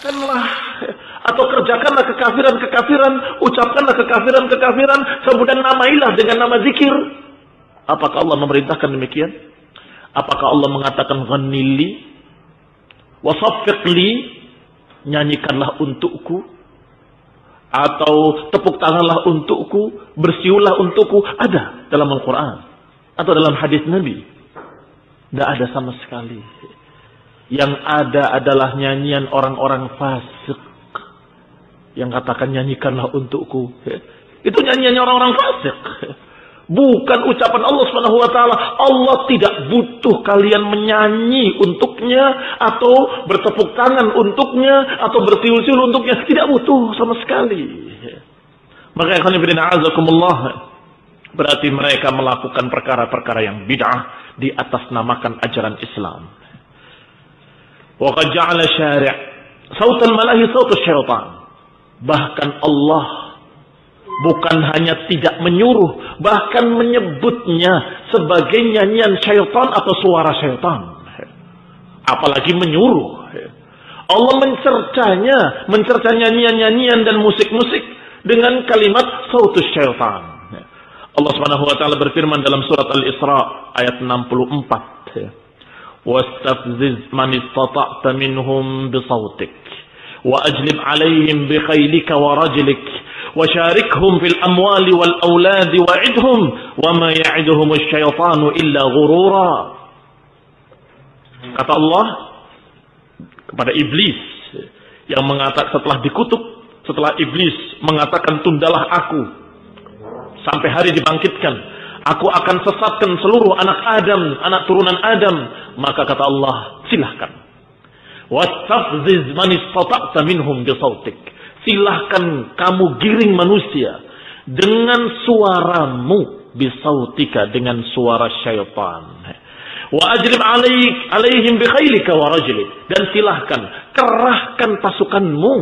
katakanlah atau kerjakanlah kekafiran-kekafiran, ucapkanlah kekafiran-kekafiran, kemudian namailah dengan nama zikir. Apakah Allah memerintahkan demikian? Apakah Allah mengatakan ghanili wasaffiqli, nyanyikanlah untukku, atau tepuk tanganlah untukku, bersiulah untukku? Ada dalam Al-Quran atau dalam hadis Nabi? Tidak ada sama sekali. Yang ada adalah nyanyian orang-orang fasik yang katakan nyanyikanlah untukku. Itu nyanyiannya orang-orang fasik, bukan ucapan Allah Subhanahu wa taala. Allah tidak butuh kalian menyanyi untuknya atau bertepuk tangan untuknya atau bersiul-siul untuknya, tidak butuh sama sekali. Maka ikhwan fillah azakumullah, berarti mereka melakukan perkara-perkara yang bid'ah di atas namakan ajaran Islam. Wa qad ja'ala syari' sautal malahi sautus syaitan. Bahkan Allah bukan hanya tidak menyuruh, bahkan menyebutnya sebagai nyanyian syaitan atau suara syaitan. Apalagi menyuruh. Allah mencerca nyanyian-nyanyian dan musik-musik dengan kalimat sautus syaitan. Allah Subhanahu wa taala berfirman dalam surat Al-Isra ayat 64. Wastafziz man istata'ta minhum bisautik wa ajlib 'alaihim bi khaylika wa rajlik وشاركهم في الأموال والأولاد وعدهم وما يعدهم الشيطان إلا غرورا. Kata Allah kepada iblis yang mengatakan, setelah dikutuk, setelah iblis mengatakan tundalah aku sampai hari dibangkitkan, aku akan sesatkan seluruh anak Adam, anak turunan Adam. Maka kata Allah, silahkan. Wastafziz man istata'ta minhum bisautik. Silahkan kamu giring manusia dengan suaramu, bisautika, dengan suara syaitan. Wa ajlib alaihim bi khailika wa rajlik, dan silahkan kerahkan pasukanmu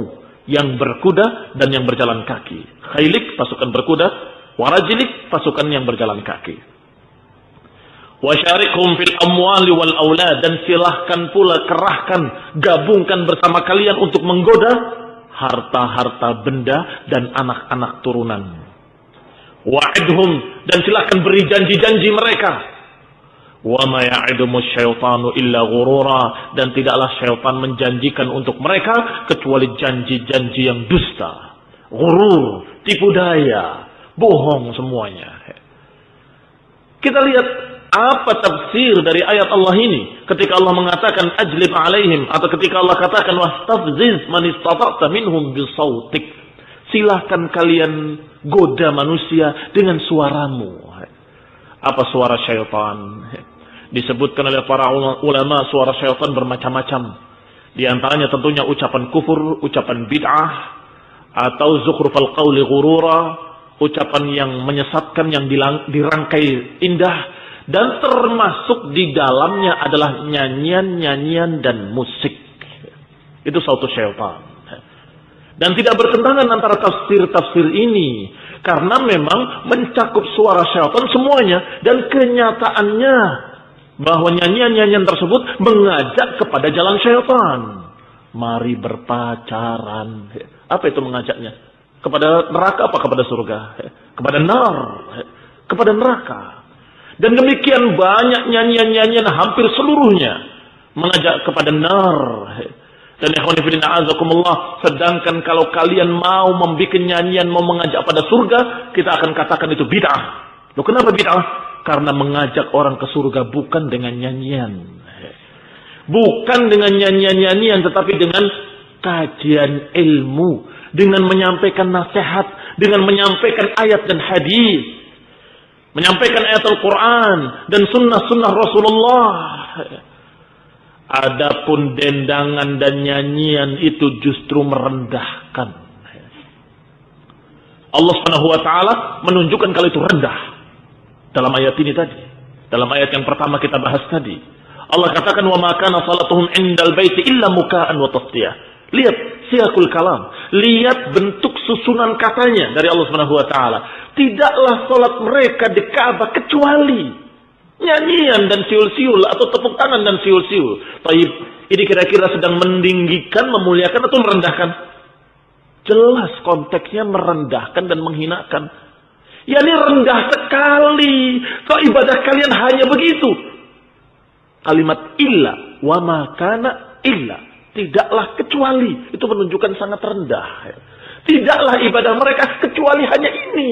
yang berkuda dan yang berjalan kaki. Khailik pasukan berkuda, wa rajlik pasukan yang berjalan kaki. Wa syarikhum fil amwali wal aulad, dan silahkan pula kerahkan, gabungkan bersama kalian untuk menggoda harta-harta benda dan anak-anak turunan. Wa'idhum, dan silakan beri janji-janji mereka. Wa ma ya'idumus syaitanu illa ghurura, dan tidaklah syaitan menjanjikan untuk mereka kecuali janji-janji yang dusta, ghurur, tipu daya, bohong semuanya. Kita lihat apa tafsir dari ayat Allah ini ketika Allah mengatakan ajlib alaihim, atau ketika Allah katakan wastafziz man istata'ta minhum bisautik. Silahkan kalian goda manusia dengan suaramu. Apa suara syaitan? Disebutkan oleh para ulama suara syaitan bermacam-macam. Di antaranya tentunya ucapan kufur, ucapan bid'ah, atau zukhrufal qawli ghurura, ucapan yang menyesatkan, yang dirangkai indah. Dan termasuk di dalamnya adalah nyanyian-nyanyian dan musik. Itu suatu syaitan. Dan tidak bertentangan antara tafsir-tafsir ini, karena memang mencakup suara syaitan semuanya. Dan kenyataannya bahwa nyanyian-nyanyian tersebut mengajak kepada jalan syaitan. Mari berpacaran. Apa itu mengajaknya? Kepada neraka apa kepada surga? Kepada nar, kepada neraka. Dan demikian banyak nyanyian-nyanyian, hampir seluruhnya mengajak kepada nar. Dan ikhwan fillah azakumullah, sedangkan kalau kalian mau membuat nyanyian mau mengajak pada surga, kita akan katakan itu bid'ah. Loh, kenapa bid'ah? Karena mengajak orang ke surga bukan dengan nyanyian. Bukan dengan nyanyian-nyanyian, tetapi dengan kajian ilmu, dengan menyampaikan nasihat, dengan menyampaikan ayat dan hadis, menyampaikan ayat Al-Quran dan sunnah-sunnah Rasulullah. Adapun dendangan dan nyanyian itu justru merendahkan. Allah Subhanahu wa taala menunjukkan kalau itu rendah dalam ayat ini tadi. Dalam ayat yang pertama kita bahas tadi, Allah katakan wa ma kana salatuhum indal baiti illa muka'an wa tasdiyah. Lihat siyakul kalam, lihat bentuk susunan katanya dari Allah Subhanahu wa taala. Tidaklah salat mereka di Ka'bah kecuali Nyanyian dan siul-siul atau tepuk tangan dan siul-siul. Taib, ini kira-kira sedang meninggikan, memuliakan atau merendahkan? Jelas konteksnya merendahkan dan menghinakan. Ya ini rendah sekali. Kok ibadah kalian hanya begitu? Kalimat illa wa ma kana illa, tidaklah kecuali, itu menunjukkan sangat rendah. Tidaklah ibadah mereka kecuali hanya ini.